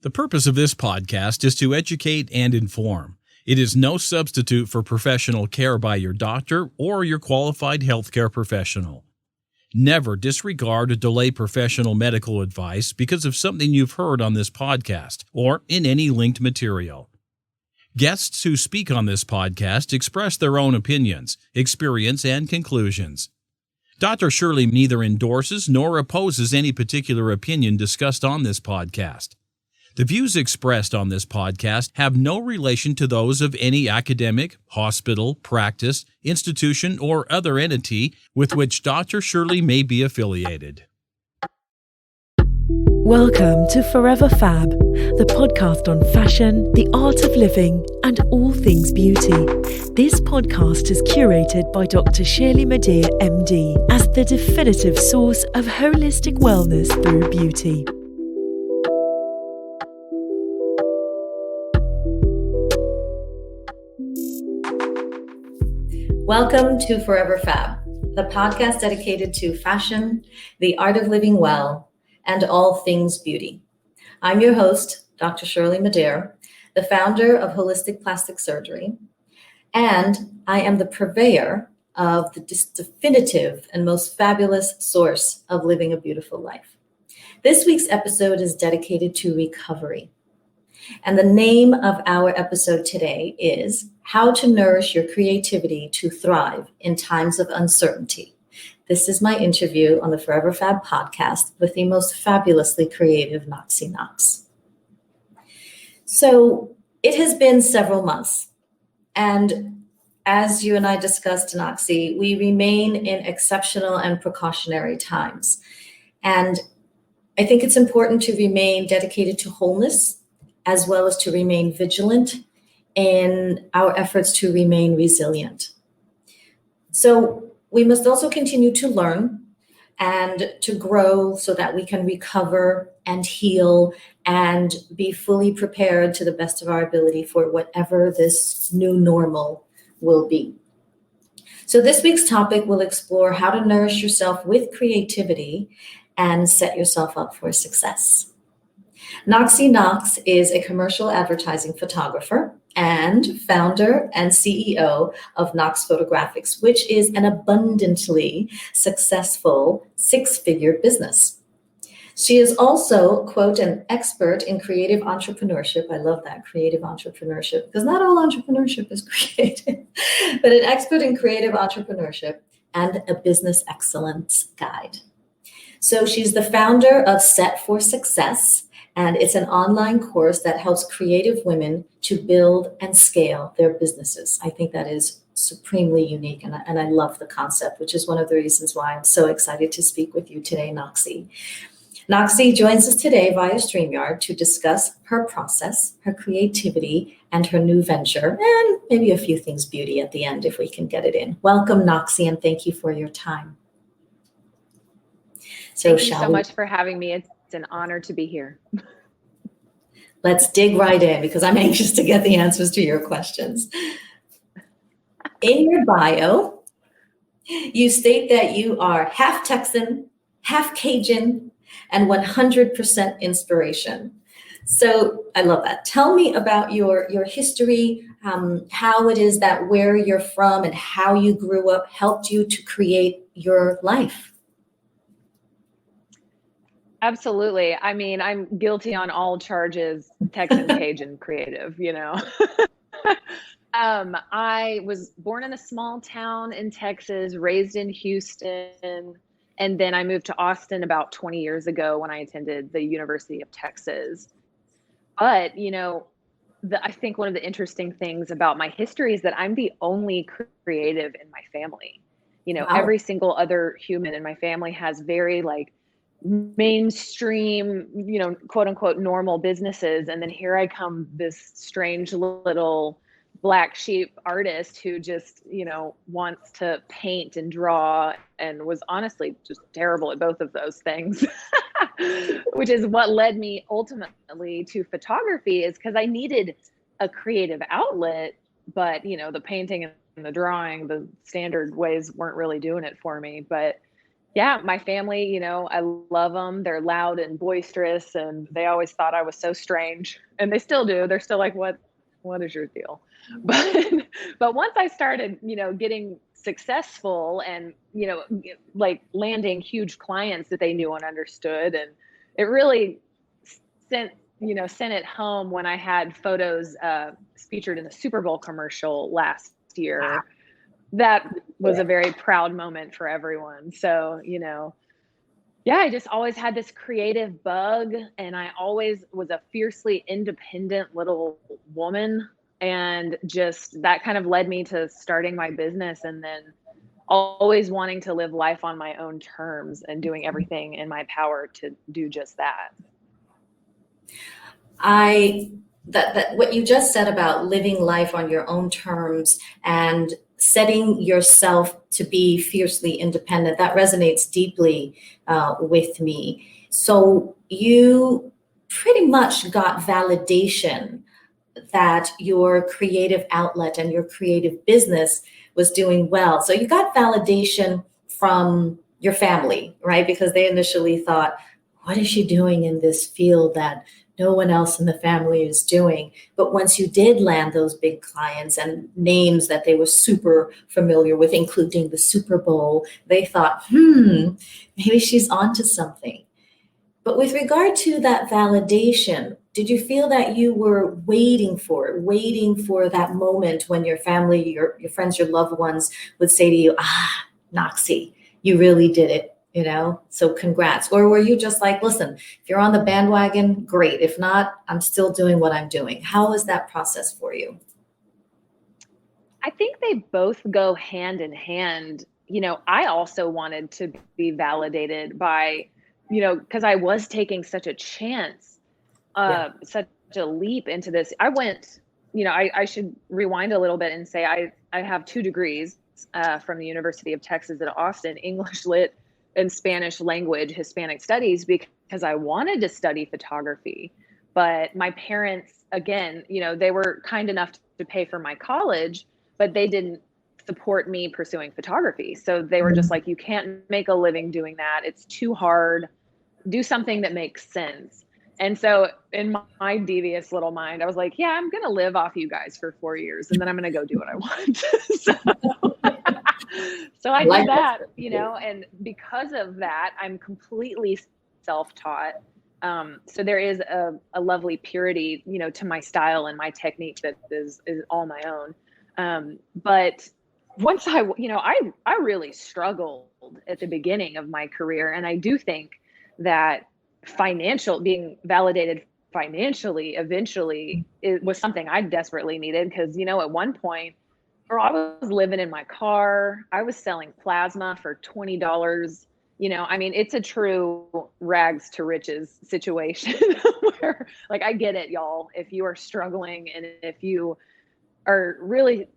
The purpose of this podcast is to educate and inform. It is no substitute for professional care by your doctor or your qualified healthcare professional. Never disregard or delay professional medical advice because of something you've heard on this podcast or in any linked material. Guests who speak on this podcast express their own opinions, experience, and conclusions. Dr. Shirley neither endorses nor opposes any particular opinion discussed on this podcast. The views expressed on this podcast have no relation to those of any academic, hospital, practice, institution, or other entity with which Dr. Shirley may be affiliated. Welcome to Forever Fab, the podcast on fashion, the art of living, and all things beauty. This podcast is curated by Dr. Shirley Madej, MD, as the definitive source of holistic wellness through beauty. Welcome to Forever Fab, the podcast dedicated to fashion, the art of living well, and all things beauty. I'm your host, Dr. Shirley Madej, the founder of Holistic Plastic Surgery, and I am the purveyor of the definitive and most fabulous source of living a beautiful life. This week's episode is dedicated to recovery. And the name of our episode today is How to Nourish Your Creativity to Thrive in Times of Uncertainty. This is my interview on the Forever Fab podcast with the most fabulously creative Knoxy Knox. So it has been several months. And as you and I discussed, Knoxy, we remain in exceptional and precautionary times. And I think it's important to remain dedicated to wholeness as well as to remain vigilant in our efforts to remain resilient. So we must also continue to learn and to grow so that we can recover and heal and be fully prepared to the best of our ability for whatever this new normal will be. So this week's topic will explore how to nourish yourself with creativity and set yourself up for success. Knoxy Knox is a commercial advertising photographer and founder and CEO of Knox Photographics, which is an abundantly successful six-figure business. She is also, quote, an expert in creative entrepreneurship. I love that, creative entrepreneurship, because not all entrepreneurship is creative, but an expert in creative entrepreneurship and a business excellence guide. So she's the founder of Set for Success, and it's an online course that helps creative women to build and scale their businesses. I think that is supremely unique, and I love the concept, which is one of the reasons why I'm so excited to speak with you today, Knoxy. Knoxy joins us today via StreamYard to discuss her process, her creativity, and her new venture, and maybe a few things beauty at the end if we can get it in. Welcome, Knoxy, and thank you for your time. Thank you so much for having me. It's an honor to be here. Let's dig right in because I'm anxious to get the answers to your questions. In your bio, you state that you are half Texan, half Cajun, and 100% inspiration. So I love that. Tell me about your history, how it is that where you're from and how you grew up helped you to create your life. Absolutely. I mean, I'm guilty on all charges, Texan Cajun creative, you know. I was born in a small town in Texas, raised in Houston, and then I moved to Austin about 20 years ago when I attended the University of Texas. But, you know, I think one of the interesting things about my history is that I'm the only creative in my family. You know, Wow. Every single other human in my family has very mainstream, you know, quote unquote, normal businesses. And then here I come, this strange little black sheep artist who just, you know, wants to paint and draw and was honestly just terrible at both of those things, which is what led me ultimately to photography, is because I needed a creative outlet, but, you know, the painting and the drawing, the standard ways weren't really doing it for me. But Yeah, my family, I love them. They're loud and boisterous, and they always thought I was so strange, and they still do. They're still like, what is your deal? But but once I started, getting successful and, like landing huge clients that they knew and understood, and it really sent, sent it home when I had photos featured in the Super Bowl commercial last year. That was a very proud moment for everyone. So, yeah, I just always had this creative bug, and I always was a fiercely independent little woman. And just that kind of led me to starting my business, and then always wanting to live life on my own terms and doing everything in my power to do just that. That what you just said about living life on your own terms and setting yourself to be fiercely independent, that resonates deeply with me. So you pretty much got validation that your creative outlet and your creative business was doing well. So you got validation from your family, right? Because they initially thought, what is she doing in this field that no one else in the family is doing? But once you did land those big clients and names that they were super familiar with, including the Super Bowl, they thought, maybe she's onto something. But with regard to that validation, did you feel that you were waiting for that moment when your family, your friends, your loved ones would say to you, Knoxy, you really did it, so congrats? Or were you just like, listen, if you're on the bandwagon, great. If not, I'm still doing what I'm doing. How was that process for you? I think they both go hand in hand. I also wanted to be validated by, because I was taking such a chance, such a leap into this. I went, I should rewind a little bit and say I have 2 degrees from the University of Texas at Austin, English Lit and Spanish language, Hispanic studies, because I wanted to study photography. But my parents, again, they were kind enough to pay for my college, but they didn't support me pursuing photography. So they were just like, you can't make a living doing that. It's too hard. Do something that makes sense. And so in my devious little mind, I was like, yeah, I'm going to live off you guys for 4 years, and then I'm going to go do what I want. So I did that, and because of that, I'm completely self-taught. So there is a lovely purity, to my style and my technique that is all my own. But once I really struggled at the beginning of my career. And I do think that being validated financially, eventually, it was something I desperately needed. Because, at one point, I was living in my car. I was selling plasma for $20. It's a true rags to riches situation where, like, I get it, y'all. If you are struggling and if you are really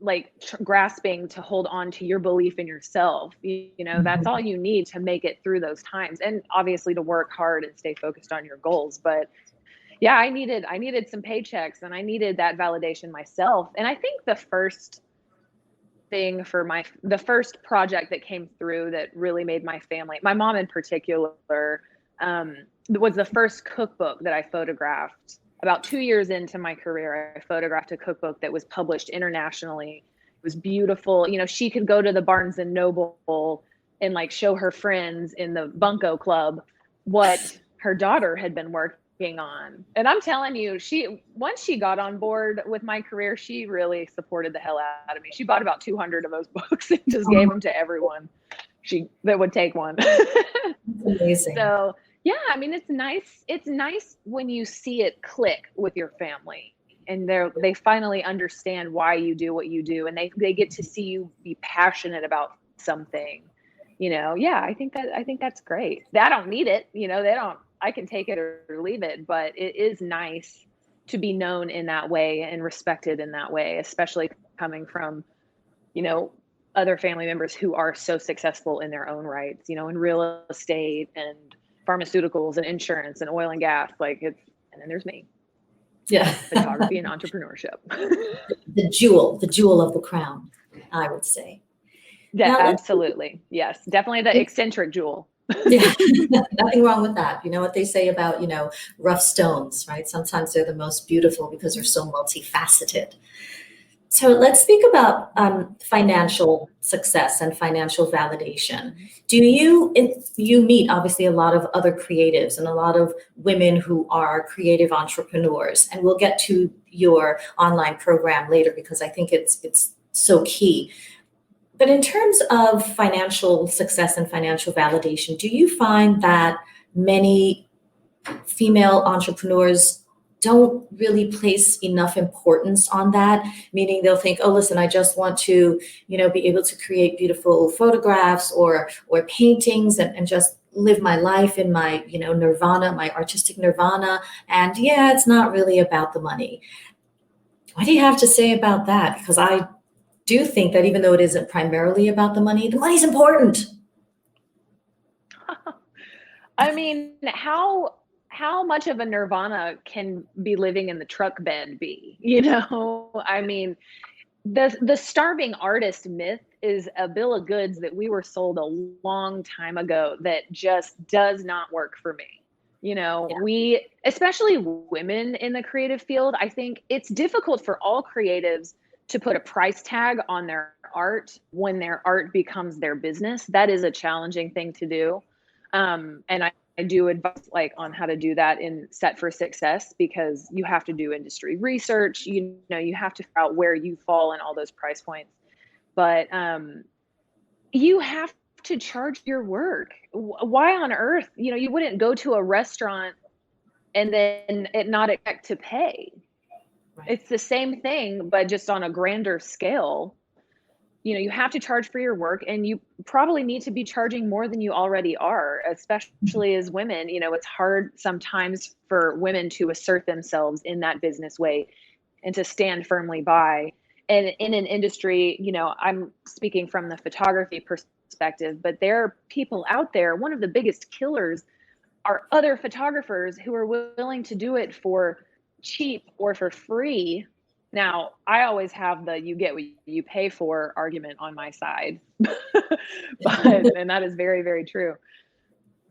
grasping to hold on to your belief in yourself, that's all you need to make it through those times. And obviously to work hard and stay focused on your goals. But yeah, I needed some paychecks, and I needed that validation myself. And I think the first thing for the first project that came through that really made my family, my mom in particular, was the first cookbook that I photographed. About 2 years into my career, I photographed a cookbook that was published internationally. It was beautiful. She could go to the Barnes and Noble and show her friends in the Bunko Club what her daughter had been working on. And I'm telling you, once she got on board with my career, she really supported the hell out of me. She bought about 200 of those books and just gave them to everyone that would take one. Amazing. So yeah, it's nice. It's nice when you see it click with your family, and they finally understand why you do what you do, and they get to see you be passionate about something. Yeah, I think that's great. I don't need it. They don't. I can take it or leave it, but it is nice to be known in that way and respected in that way, especially coming from, other family members who are so successful in their own rights, in real estate and pharmaceuticals and insurance and oil and gas. And then there's me. Yeah. Photography and entrepreneurship. The jewel of the crown, I would say. Yeah, Now, absolutely. Yes, definitely the eccentric jewel. yeah, nothing wrong with that. You know what they say about, rough stones, right? Sometimes they're the most beautiful because they're so multifaceted. So let's speak about financial success and financial validation. You meet obviously a lot of other creatives and a lot of women who are creative entrepreneurs, and we'll get to your online program later because I think it's so key. But in terms of financial success and financial validation, do you find that many female entrepreneurs don't really place enough importance on that? Meaning they'll think, oh, listen, I just want to, be able to create beautiful photographs or paintings and just live my life in my, nirvana, my artistic nirvana. And yeah, it's not really about the money. What do you have to say about that? Because I do think that even though it isn't primarily about the money's important. I mean, how much of a nirvana can be living in the truck bed be? I mean, the starving artist myth is a bill of goods that we were sold a long time ago that just does not work for me. We, especially women in the creative field, I think it's difficult for all creatives to put a price tag on their art when their art becomes their business. That is a challenging thing to do. And I do advise on how to do that in Set for Success, because you have to do industry research. You have to figure out where you fall in all those price points. But you have to charge your work. Why on earth, you wouldn't go to a restaurant and then it not expect to pay. Right. It's the same thing, but just on a grander scale. You have to charge for your work, and you probably need to be charging more than you already are, especially as women. It's hard sometimes for women to assert themselves in that business way and to stand firmly by. And in an industry, I'm speaking from the photography perspective, but there are people out there. One of the biggest killers are other photographers who are willing to do it for cheap or for free. Now, I always have the you get what you pay for argument on my side, and that is very, very true.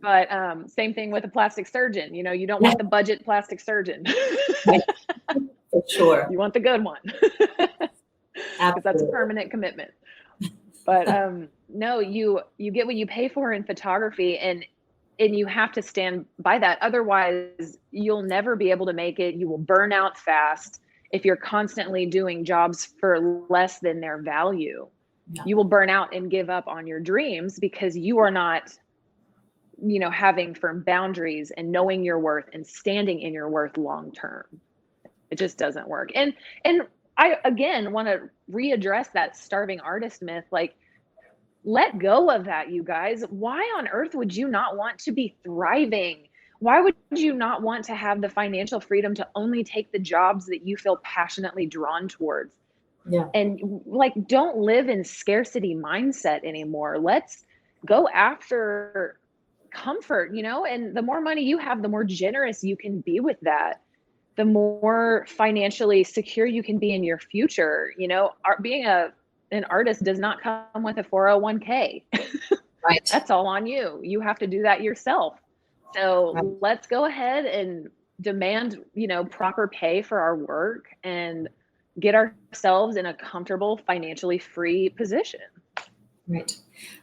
But same thing with a plastic surgeon. You don't want the budget plastic surgeon. For sure. You want the good one. Because that's a permanent commitment. But no, you get what you pay for in photography, and you have to stand by that. Otherwise, you'll never be able to make it. You will burn out fast. If you're constantly doing jobs for less than their value, you will burn out and give up on your dreams because you are not, having firm boundaries and knowing your worth and standing in your worth long term. It just doesn't work. And I, again, want to readdress that starving artist myth. Let go of that, you guys. Why on earth would you not want to be thriving? Why would you not want to have the financial freedom to only take the jobs that you feel passionately drawn towards? Yeah. And don't live in scarcity mindset anymore. Let's go after comfort, and the more money you have, the more generous you can be with that. The more financially secure you can be in your future. Being an artist does not come with a 401k. Right. That's all on you. You have to do that yourself. So let's go ahead and demand, proper pay for our work and get ourselves in a comfortable, financially free position. Right.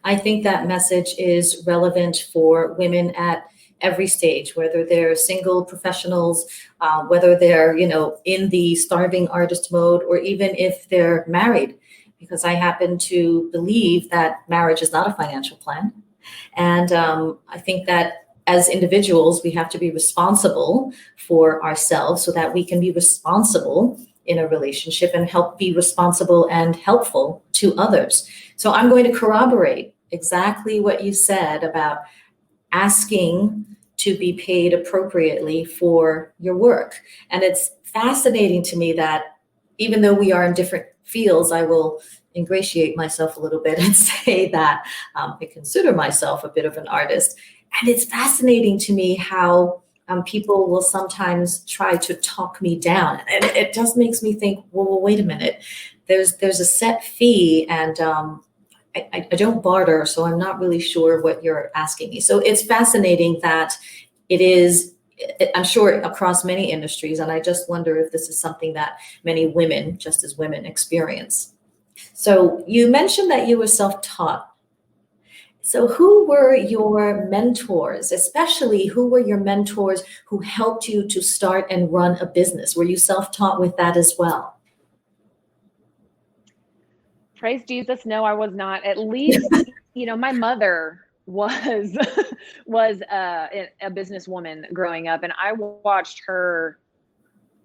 I think that message is relevant for women at every stage, whether they're single professionals, whether they're, in the starving artist mode, or even if they're married, because I happen to believe that marriage is not a financial plan. And I think that as individuals, we have to be responsible for ourselves so that we can be responsible in a relationship and be responsible and helpful to others. So I'm going to corroborate exactly what you said about asking to be paid appropriately for your work. And it's fascinating to me that even though we are in different fields, I will ingratiate myself a little bit and say that I consider myself a bit of an artist. And it's fascinating to me how people will sometimes try to talk me down. And it just makes me think, well, wait a minute. There's a set fee, and I don't barter, so I'm not really sure what you're asking me. So it's fascinating that it is, I'm sure, across many industries, and I just wonder if this is something that many women, just as women, experience. So you mentioned that you were self-taught. So who were your mentors, especially who were your mentors who helped you to start and run a business? Were you self-taught with that as well? Praise Jesus, no, I was not. At least, my mother was was a businesswoman growing up, and I watched her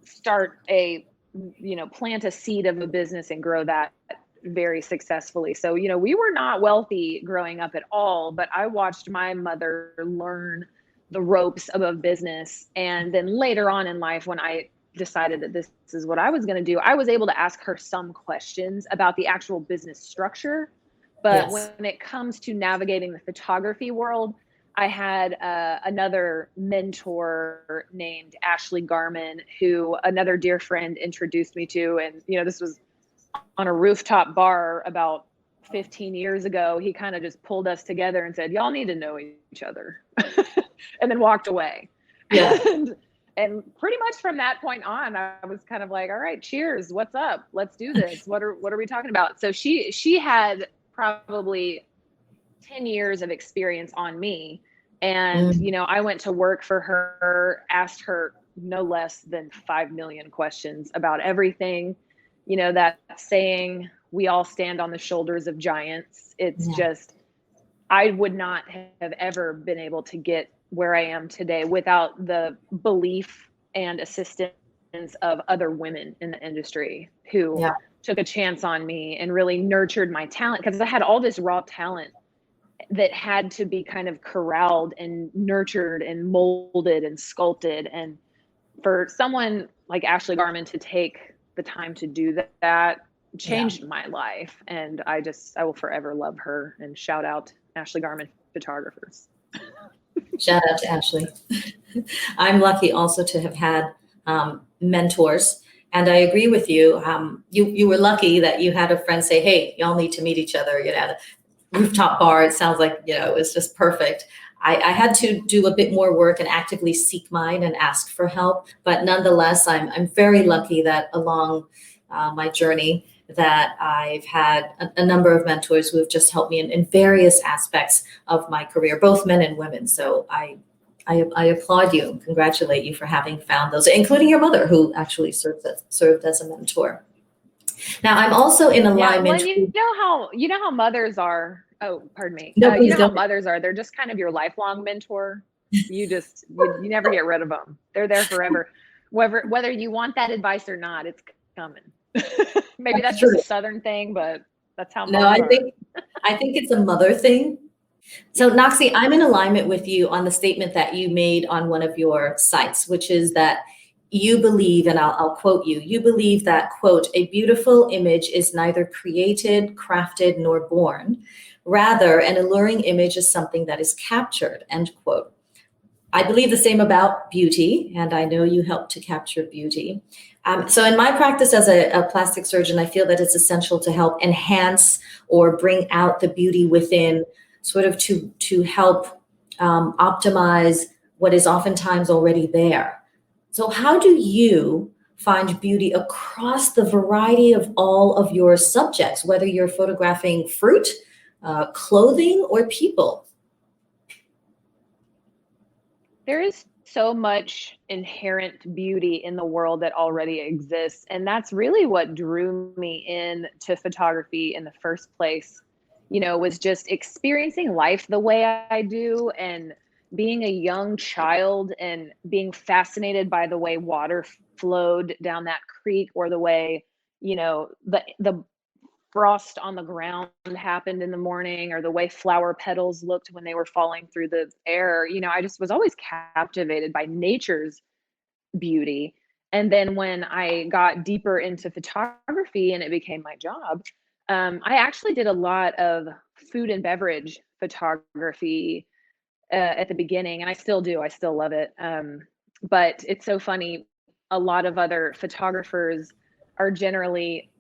start plant a seed of a business and grow that very successfully. So, we were not wealthy growing up at all, but I watched my mother learn the ropes of a business. And then later on in life, when I decided that this is what I was going to do, I was able to ask her some questions about the actual business structure. But Yes. when it comes to navigating the photography world, I had another mentor named Ashley Garman, who another dear friend introduced me to. And, this was on a rooftop bar about 15 years ago. He kind of just pulled us together and said, y'all need to know each other, and then walked away. Yeah. And pretty much from that point on, I was kind of like, all right, cheers. What's up? Let's do this. What are we talking about? So she had probably 10 years of experience on me. And, I went to work for her, asked her no less than 5 million questions about everything. That saying, we all stand on the shoulders of giants. It's just, I would not have ever been able to get where I am today without the belief and assistance of other women in the industry who took a chance on me and really nurtured my talent, because I had all this raw talent that had to be kind of corralled and nurtured and molded and sculpted. And for someone like Ashley Garman to take the time to do that changed my life. And I will forever love her, and shout out Ashley Garman Photographers. Shout out to Ashley. I'm lucky also to have had mentors. And I agree with you. You were lucky that you had a friend say, hey, y'all need to meet each other. At a rooftop bar. It sounds like, it was just perfect. I had to do a bit more work and actively seek mine and ask for help. But nonetheless, I'm very lucky that along my journey that I've had a number of mentors who have just helped me in various aspects of my career, both men and women. So I applaud you and congratulate you for having found those, including your mother, who actually served as a mentor. Now, I'm also in alignment. Yeah, well, you know how mothers are. Oh, pardon me. No, you know how mothers are. They're just kind of your lifelong mentor. You never get rid of them. They're there forever. Whether you want that advice or not, it's coming. Maybe that's just a Southern thing, but that's how. No, I think it's a mother thing. So Knoxy, I'm in alignment with you on the statement that you made on one of your sites, which is that you believe, and I'll quote you, you believe that, quote, a beautiful image is neither created, crafted, nor born. Rather, an alluring image is something that is captured, end quote. I believe the same about beauty, and I know you help to capture beauty. So in my practice as a plastic surgeon, I feel that it's essential to help enhance or bring out the beauty within, sort of to help optimize what is oftentimes already there. So how do you find beauty across the variety of all of your subjects, whether you're photographing fruit, clothing, or people? There is so much inherent beauty in the world that already exists. And that's really what drew me into photography in the first place, was just experiencing life the way I do, and being a young child and being fascinated by the way water flowed down that creek, or the way, the frost on the ground happened in the morning, or the way flower petals looked when they were falling through the air. I just was always captivated by nature's beauty. And then when I got deeper into photography and it became my job, I actually did a lot of food and beverage photography at the beginning, and I still do. I still love it. But it's so funny. A lot of other photographers are generally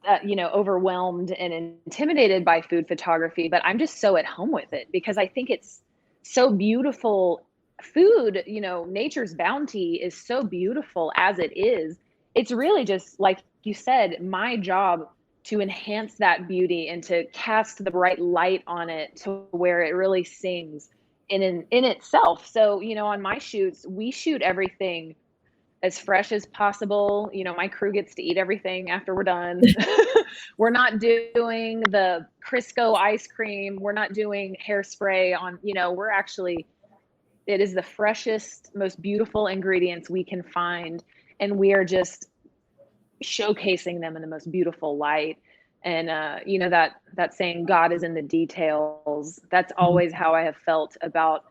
overwhelmed and intimidated by food photography, but I'm just so at home with it because I think it's so beautiful. Food, nature's bounty is so beautiful as it is. It's really just, like you said, my job to enhance that beauty and to cast the bright light on it to where it really sings in itself. So, on my shoots, we shoot everything as fresh as possible. My crew gets to eat everything after we're done. We're not doing the Crisco ice cream. We're not doing hairspray on, it is the freshest, most beautiful ingredients we can find. And we are just showcasing them in the most beautiful light. And, that saying, God is in the details. That's always how I have felt about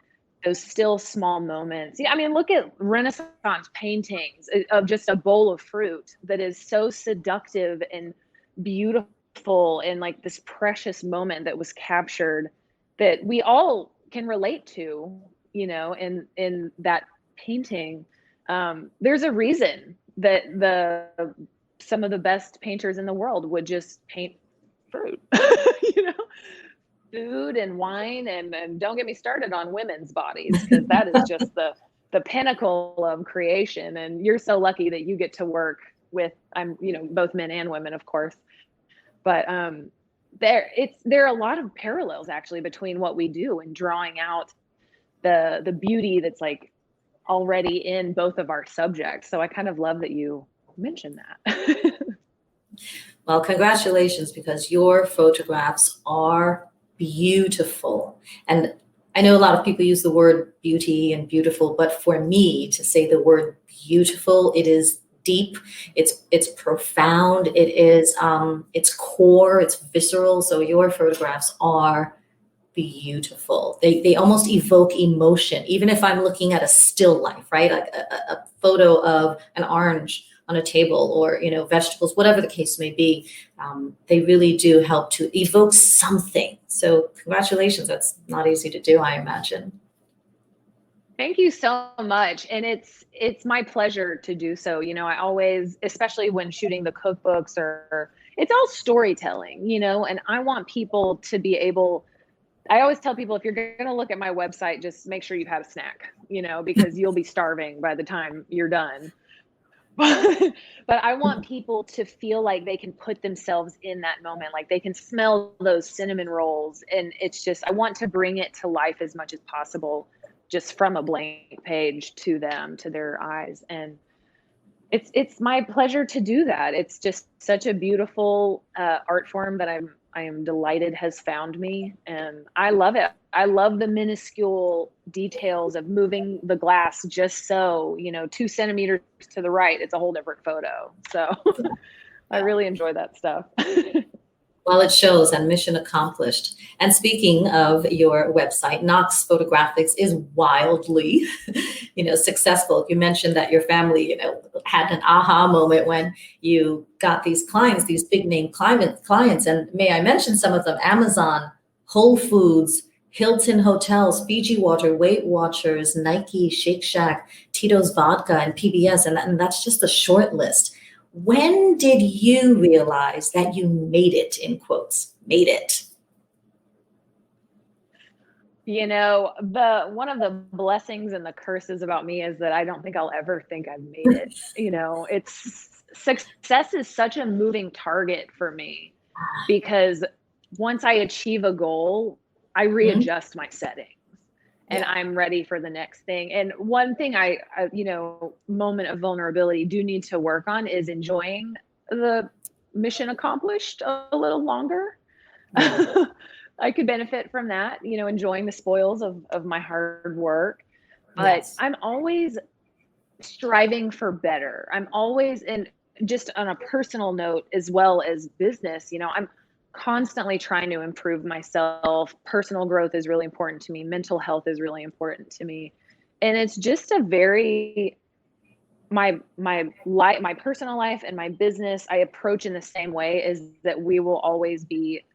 those still small moments. Yeah, I mean, look at Renaissance paintings of just a bowl of fruit that is so seductive and beautiful, and like this precious moment that was captured that we all can relate to, in that painting. There's a reason that some of the best painters in the world would just paint fruit, food and wine, and don't get me started on women's bodies, because that is just the pinnacle of creation. And you're so lucky that you get to work with, both men and women, of course. But there are a lot of parallels actually between what we do and drawing out the beauty that's like already in both of our subjects. So I kind of love that you mentioned that. Well, congratulations, because your photographs are beautiful. And I know a lot of people use the word beauty and beautiful, but for me to say the word beautiful, it is deep, it's profound, it's core, it's visceral. So your photographs are beautiful. They almost evoke emotion, even if I'm looking at a still life, right? Like a photo of an orange on a table, or vegetables, whatever the case may be. They really do help to evoke something. So congratulations. That's not easy to do, I imagine. Thank you so much. And it's my pleasure to do so. I always, especially when shooting the cookbooks, or it's all storytelling, and I want people to be able, I always tell people, if you're going to look at my website, just make sure you've had a snack, because you'll be starving by the time you're done. But I want people to feel like they can put themselves in that moment, like they can smell those cinnamon rolls. And it's just, I want to bring it to life as much as possible, just from a blank page to them, to their eyes. And it's my pleasure to do that. It's just such a beautiful art form that I am delighted has found me, and I love it. I love the minuscule details of moving the glass just so, 2 centimeters to the right, it's a whole different photo. So I really enjoy that stuff. Well, it shows, and mission accomplished. And speaking of your website, Knox Photographics is wildly, successful. You mentioned that your family, had an aha moment when you got these clients, these big name clients. And may I mention some of them: Amazon, Whole Foods, Hilton Hotels, Fiji Water, Weight Watchers, Nike, Shake Shack, Tito's Vodka, and PBS. And that's just a short list. When did you realize that you made it, in quotes, made it? One of the blessings and the curses about me is that I don't think I'll ever think I've made it. It's success is such a moving target for me, because once I achieve a goal, I readjust my settings. And I'm ready for the next thing. And one thing I moment of vulnerability, do need to work on is enjoying the mission accomplished a little longer. I could benefit from that, enjoying the spoils of my hard work. But yes, I'm always striving for better. I'm always, and just on a personal note as well as business, I'm constantly trying to improve myself. Personal growth is really important to me. Mental health is really important to me. And it's just a very, my personal life and my business, I approach in the same way, is that we will always be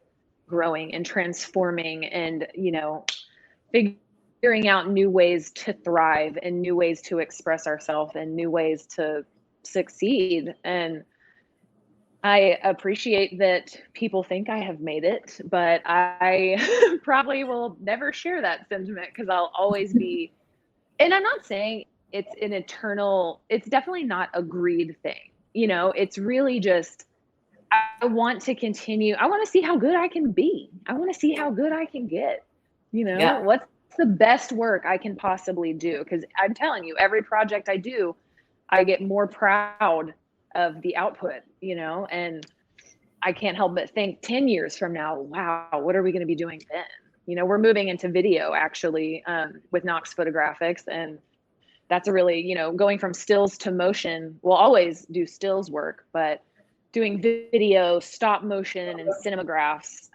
growing and transforming and, figuring out new ways to thrive and new ways to express ourselves and new ways to succeed. And I appreciate that people think I have made it, but I probably will never share that sentiment because I'll always be, and I'm not saying it's an eternal, it's definitely not a greed thing. It's really just, I want to continue. I want to see how good I can be. I want to see how good I can get. Yeah. What's the best work I can possibly do? Because I'm telling you, every project I do, I get more proud of the output, and I can't help but think 10 years from now, wow, what are we going to be doing then? We're moving into video actually, with Knox Photographics. And that's a really, going from stills to motion. We'll always do stills work, but doing video, stop motion, and cinemagraphs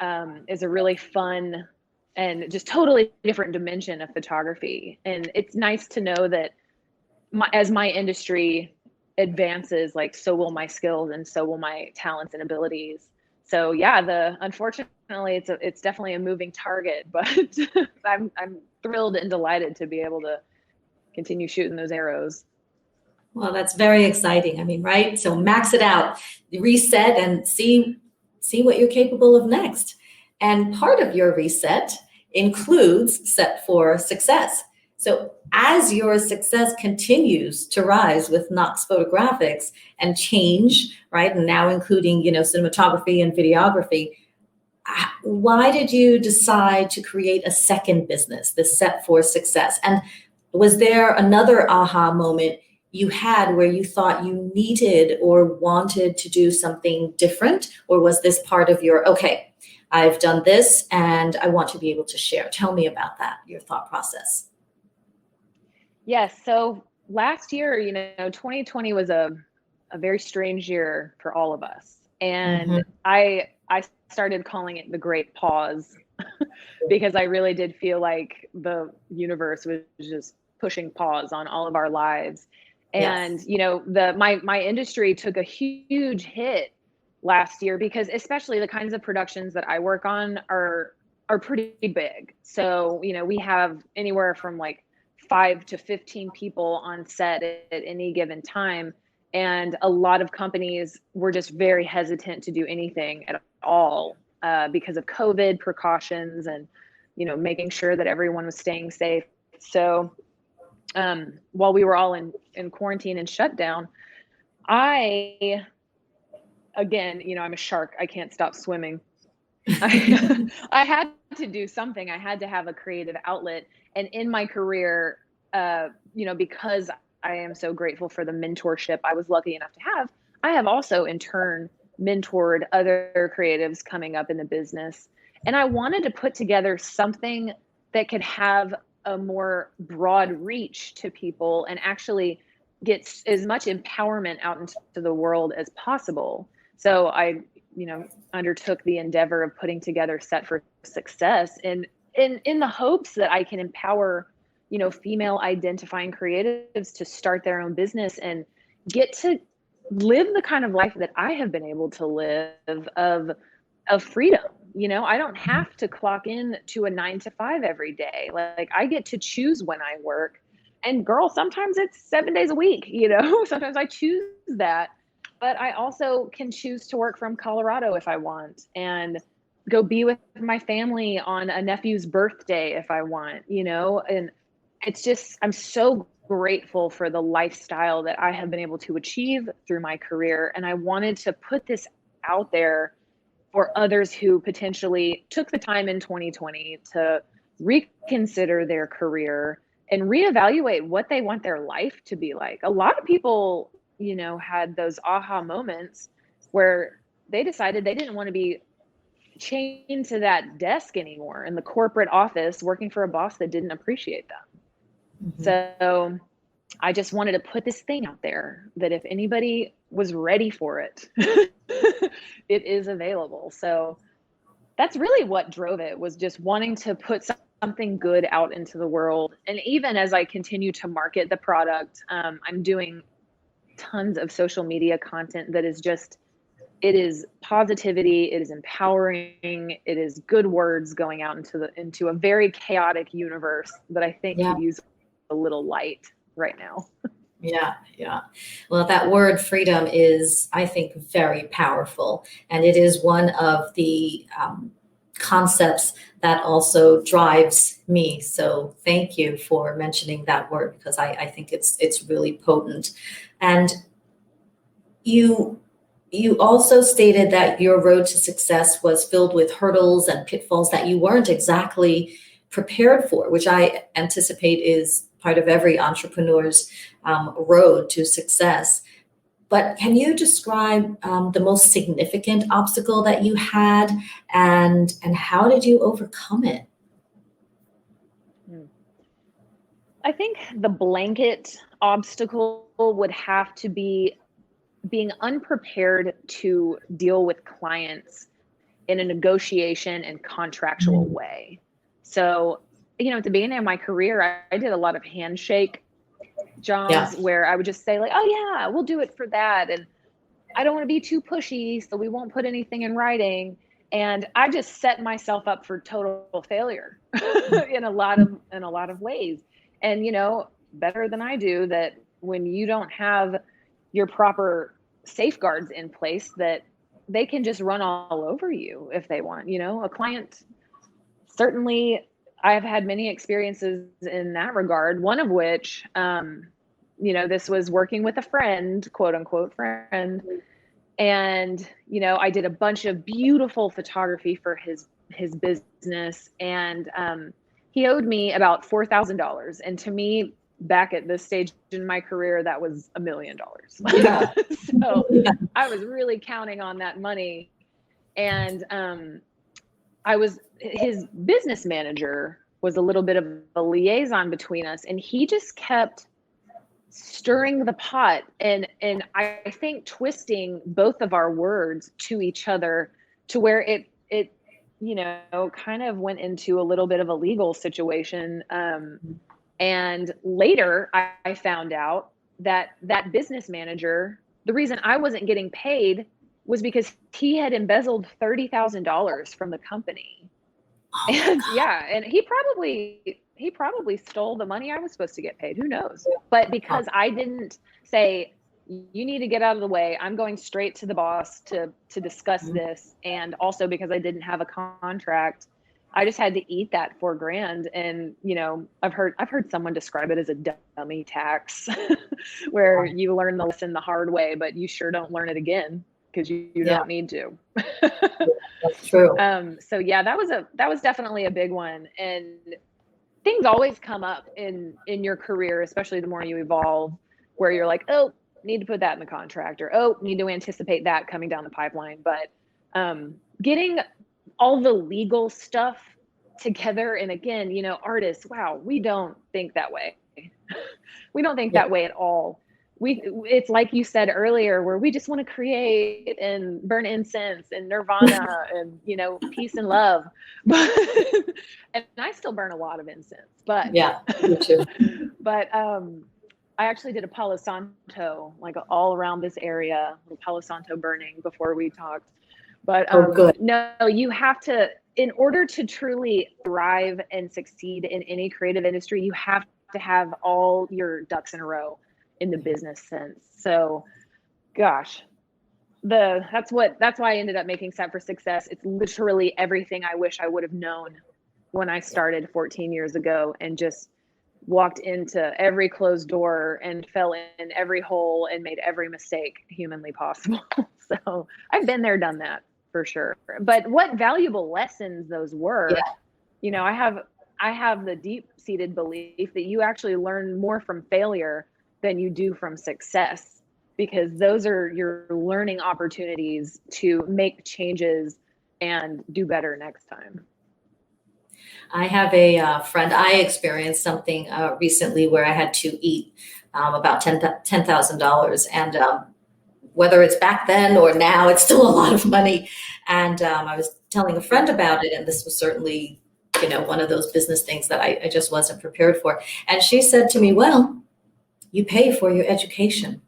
is a really fun and just totally different dimension of photography. And it's nice to know that as my industry advances, like, so will my skills and so will my talents and abilities. So yeah, unfortunately it's definitely a moving target, but I'm thrilled and delighted to be able to continue shooting those arrows. Well, that's very exciting. I mean, right? So max it out, reset, and see what you're capable of next. And part of your reset includes Set for Success. So as your success continues to rise with Knox Photographics and change, right, and now including, cinematography and videography, why did you decide to create a second business, the Set for Success? And was there another aha moment you had where you thought you needed or wanted to do something different? Or was this part of your, okay, I've done this and I want to be able to share? Tell me about that, your thought process. Yes. So last year, 2020 was a very strange year for all of us. And I started calling it the Great Pause because I really did feel like the universe was just pushing pause on all of our lives. And, my industry took a huge hit last year because especially the kinds of productions that I work on are pretty big. So, we have anywhere from like 5 to 15 people on set at any given time. And a lot of companies were just very hesitant to do anything at all because of COVID precautions and, making sure that everyone was staying safe. So while we were all in quarantine and shut down, again, I'm a shark. I can't stop swimming. I had to do something. I had to have a creative outlet. And in my career, because I am so grateful for the mentorship I was lucky enough to have, I have also in turn mentored other creatives coming up in the business. And I wanted to put together something that could have a more broad reach to people and actually get as much empowerment out into the world as possible. So I, undertook the endeavor of putting together Set for Success in the hopes that I can empower, female identifying creatives to start their own business and get to live the kind of life that I have been able to live of freedom. I don't have to clock in to a 9 to 5 every day. Like I get to choose when I work. And girl, sometimes it's 7 days a week, sometimes I choose that. But I also can choose to work from Colorado if I want and go be with my family on a nephew's birthday if I want, and it's just, I'm so grateful for the lifestyle that I have been able to achieve through my career. And I wanted to put this out there for others who potentially took the time in 2020 to reconsider their career and reevaluate what they want their life to be like. A lot of people, had those aha moments where they decided they didn't want to be chained to that desk anymore in the corporate office working for a boss that didn't appreciate them. So I just wanted to put this thing out there that if anybody was ready for it, it is available. So that's really what drove it, was just wanting to put something good out into the world. And even as I continue to market the product, I'm doing tons of social media content that is just, it is positivity, it is empowering, it is good words going out into a very chaotic universe that I think could use a little light right now. Yeah, yeah. Well, that word freedom is, I think, very powerful. And it is one of the concepts that also drives me. So thank you for mentioning that word, because I think it's really potent. And you you also stated that your road to success was filled with hurdles and pitfalls that you weren't exactly prepared for, which I anticipate is part of every entrepreneur's road to success. But can you describe the most significant obstacle that you had, and how did you overcome it? I think the blanket obstacle would have to be being unprepared to deal with clients in a negotiation and contractual way. So, at the beginning of my career, I did a lot of handshake jobs where I would just say like, oh yeah, we'll do it for that. And I don't want to be too pushy, so we won't put anything in writing. And I just set myself up for total failure in a lot of ways. And better than I do that when you don't have your proper safeguards in place, that they can just run all over you if they want. A client, certainly I've had many experiences in that regard, one of which this was working with a friend, quote unquote friend. And, I did a bunch of beautiful photography for his business, and he owed me about $4,000. And to me, back at this stage in my career, that was $1 million. Yeah. So I was really counting on that money. And his business manager was a little bit of a liaison between us, and he just kept stirring the pot and I think twisting both of our words to each other to where it kind of went into a little bit of a legal situation. And later I found out that business manager, the reason I wasn't getting paid was because he had embezzled $30,000 from the company. And and he probably stole the money I was supposed to get paid. Who knows? But because I didn't say, you need to get out of the way, I'm going straight to the boss to discuss this. And also because I didn't have a contract, I just had to eat that $4,000. And, I've heard someone describe it as a dummy tax where you learn the lesson the hard way, but you sure don't learn it again because you don't need to. That's true. So yeah, that was definitely a big one. And things always come up in your career, especially the more you evolve, where you're like, oh, need to put that in the contract, or oh, need to anticipate that coming down the pipeline. But getting all the legal stuff together, and again, artists, wow, we don't think that way. We don't think that way at all. It's like you said earlier, where we just want to create and burn incense and nirvana and peace and love. But and I still burn a lot of incense, but yeah, me too. But I actually did a Palo Santo, like all around this area, a Palo Santo burning before we talked. But good. No, you have to, in order to truly thrive and succeed in any creative industry, you have to have all your ducks in a row in the business sense. So gosh, that's why I ended up making Set for Success. It's literally everything I wish I would have known when I started 14 years ago, and just walked into every closed door and fell in every hole and made every mistake humanly possible. So I've been there, done that for sure. But what valuable lessons those were. I have the deep-seated belief that you actually learn more from failure than you do from success, because those are your learning opportunities to make changes and do better next time. I have a friend. I experienced something recently where I had to eat about $10,000, and whether it's back then or now, it's still a lot of money. And I was telling a friend about it, and this was certainly, one of those business things that I just wasn't prepared for. And she said to me, "Well, you pay for your education."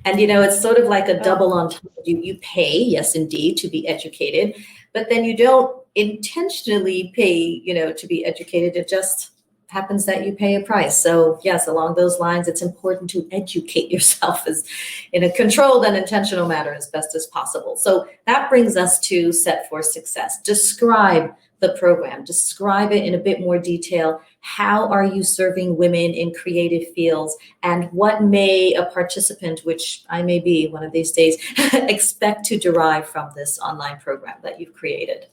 And, it's sort of like a double entendre. You pay, yes, indeed, to be educated, but then you don't intentionally pay, to be educated. It just happens that you pay a price. So yes, along those lines, it's important to educate yourself as in a controlled and intentional manner as best as possible. So that brings us to Set for Success. Describe the program, describe it in a bit more detail. How are you serving women in creative fields, and what may a participant, which I may be one of these days, expect to derive from this online program that you've created?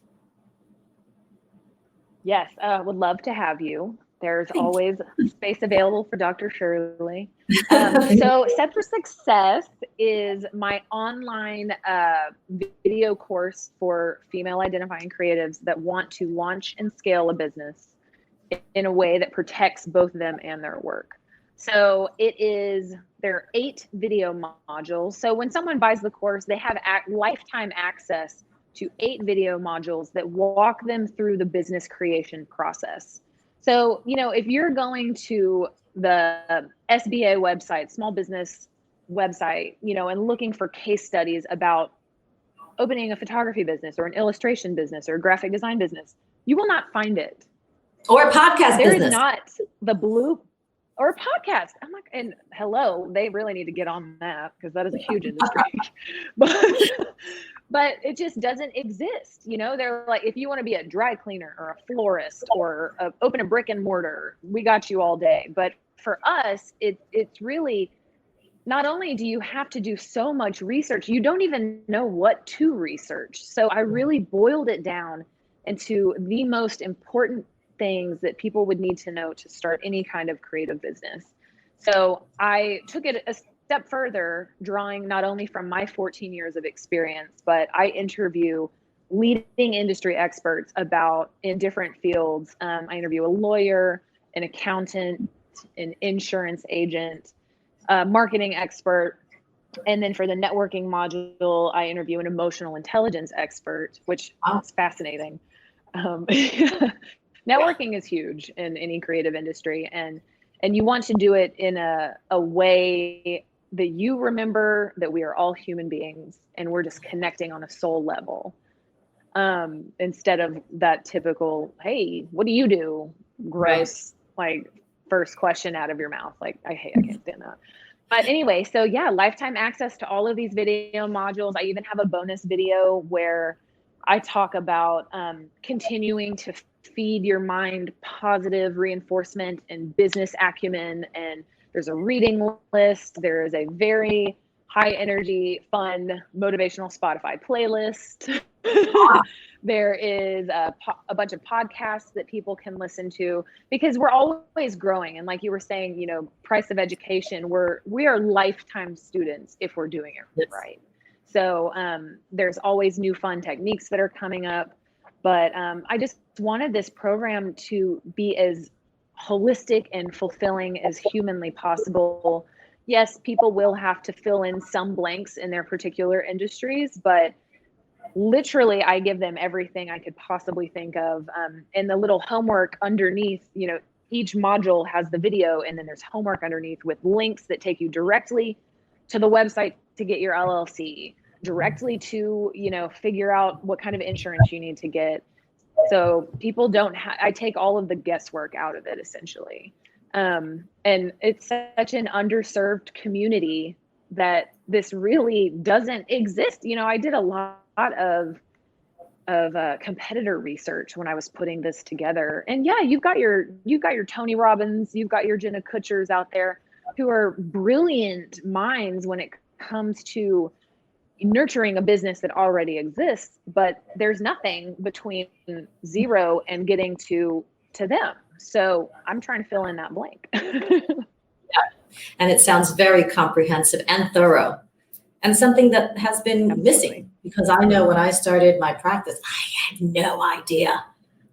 Yes, would love to have you. There's Thank always space available for Dr. Shirley. So Set for Success is my online video course for female identifying creatives that want to launch and scale a business in a way that protects both them and their work. So there are 8 video modules. So when someone buys the course, they have lifetime access to 8 video modules that walk them through the business creation process. So, if you're going to the SBA website, small business website, and looking for case studies about opening a photography business or an illustration business or a graphic design business, you will not find it. Or a podcast There business. is not the blue or a podcast. I'm like, and hello, they really need to get on that because that is a huge industry. But it just doesn't exist. They're like, if you want to be a dry cleaner or a florist or open a brick and mortar, we got you all day. But for us, it's really, not only do you have to do so much research, you don't even know what to research. So I really boiled it down into the most important things that people would need to know to start any kind of creative business. So I took it a step further, drawing not only from my 14 years of experience, but I interview leading industry experts in different fields. I interview a lawyer, an accountant, an insurance agent, a marketing expert. And then for the networking module, I interview an emotional intelligence expert, which is fascinating. Networking is huge in any creative industry, and you want to do it in a way that you remember that we are all human beings and we're just connecting on a soul level, instead of that typical, hey, what do you do? Gross, like first question out of your mouth. Like, I can't stand that. But anyway, so yeah, lifetime access to all of these video modules. I even have a bonus video where I talk about continuing to feed your mind positive reinforcement and business acumen. And there's a reading list. There is a very high energy, fun, motivational Spotify playlist. There is a bunch of podcasts that people can listen to, because we're always growing. And like you were saying, price of education, we are lifetime students if we're doing it right. So there's always new fun techniques that are coming up. But I just wanted this program to be as holistic and fulfilling as humanly possible. Yes, people will have to fill in some blanks in their particular industries, but literally I give them everything I could possibly think of. And the little homework underneath, each module has the video, and then there's homework underneath with links that take you directly to the website to get your LLC, directly to, figure out what kind of insurance you need to get. So people I take all of the guesswork out of it, essentially. And it's such an underserved community that this really doesn't exist. I did a lot of competitor research when I was putting this together. And yeah, you've got your Tony Robbins, you've got your Jenna Kutchers out there who are brilliant minds when it comes to nurturing a business that already exists, but there's nothing between zero and getting to them. So I'm trying to fill in that blank. Yeah. And it sounds very comprehensive and thorough, and something that has been missing, because I know when I started my practice, I had no idea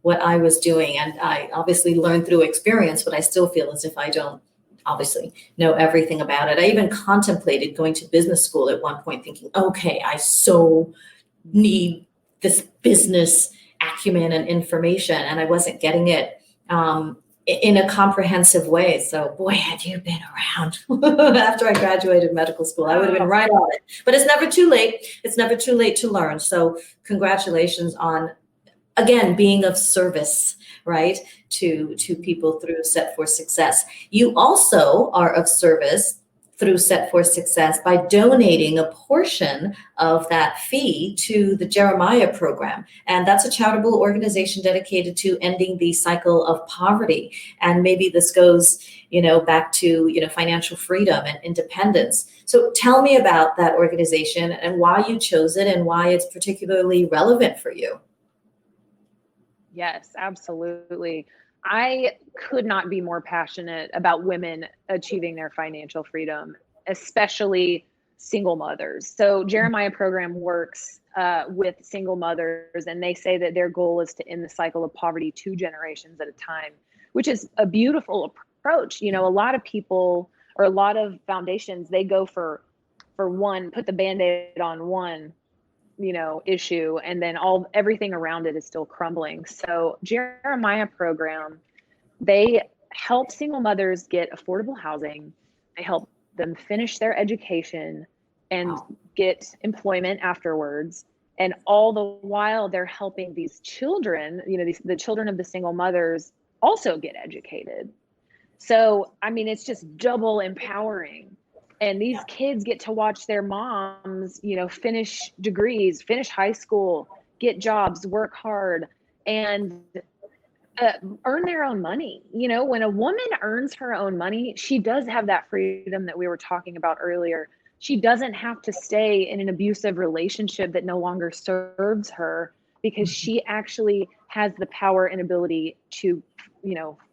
what I was doing. And I obviously learned through experience, but I still feel as if I don't obviously know everything about it. I even contemplated going to business school at one point, thinking, okay, I so need this business acumen and information, and I wasn't getting it in a comprehensive way. So boy, had you been around after I graduated medical school, I would have been right on it. But it's never too late. It's never too late to learn. So congratulations on again, being of service, right, to people through Set for Success. You also are of service through Set for Success by donating a portion of that fee to the Jeremiah program. And that's a charitable organization dedicated to ending the cycle of poverty. And maybe this goes, back to, financial freedom and independence. So tell me about that organization and why you chose it and why it's particularly relevant for you. Yes, absolutely. I could not be more passionate about women achieving their financial freedom, especially single mothers. So Jeremiah program works with single mothers, and they say that their goal is to end the cycle of poverty 2 generations at a time, which is a beautiful approach. A lot of people or a lot of foundations, they go for one, put the Band-Aid on one issue, and then everything around it is still crumbling. So Jeremiah program, they help single mothers get affordable housing. They help them finish their education and get employment afterwards. And all the while they're helping these children, the children of the single mothers also get educated. So, it's just double empowering. And these kids get to watch their moms, finish degrees, finish high school, get jobs, work hard, and earn their own money. When a woman earns her own money, she does have that freedom that we were talking about earlier. She doesn't have to stay in an abusive relationship that no longer serves her, because she actually has the power and ability to,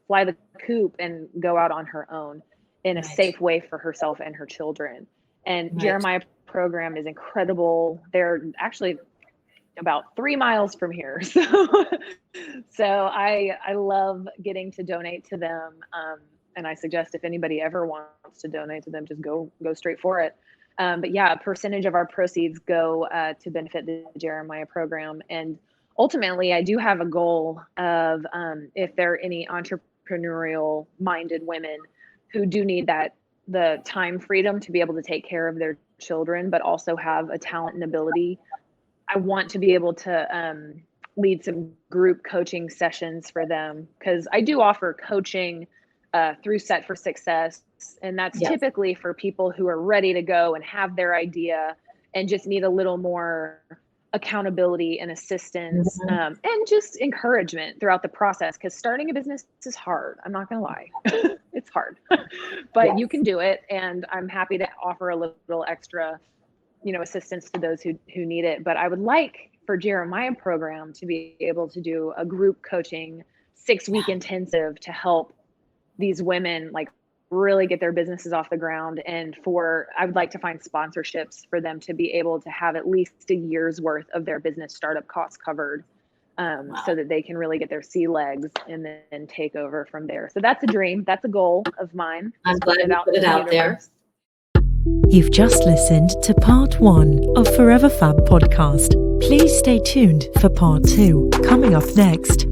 fly the coop and go out on her own in a safe way for herself and her children. And Jeremiah program is incredible. They're actually about 3 miles from here. So I love getting to donate to them. And I suggest if anybody ever wants to donate to them, just go straight for it. But yeah, a percentage of our proceeds go to benefit the Jeremiah program. And ultimately, I do have a goal of if there are any entrepreneurial minded women who do need the time freedom to be able to take care of their children, but also have a talent and ability, I want to be able to lead some group coaching sessions for them, because I do offer coaching through Set for Success. And that's typically for people who are ready to go and have their idea and just need a little more accountability and assistance and just encouragement throughout the process. Because starting a business is hard. I'm not going to lie. It's hard, but you can do it. And I'm happy to offer a little extra, assistance to those who need it. But I would like for Jeremiah program to be able to do a group coaching 6-week intensive to help these women really get their businesses off the ground. And I would like to find sponsorships for them to be able to have at least a year's worth of their business startup costs covered, so that they can really get their sea legs and then take over from there. So that's a dream. That's a goal of mine. I'm glad you put it out there. You've just listened to part 1 of Forever Fab podcast. Please stay tuned for part 2, coming up next.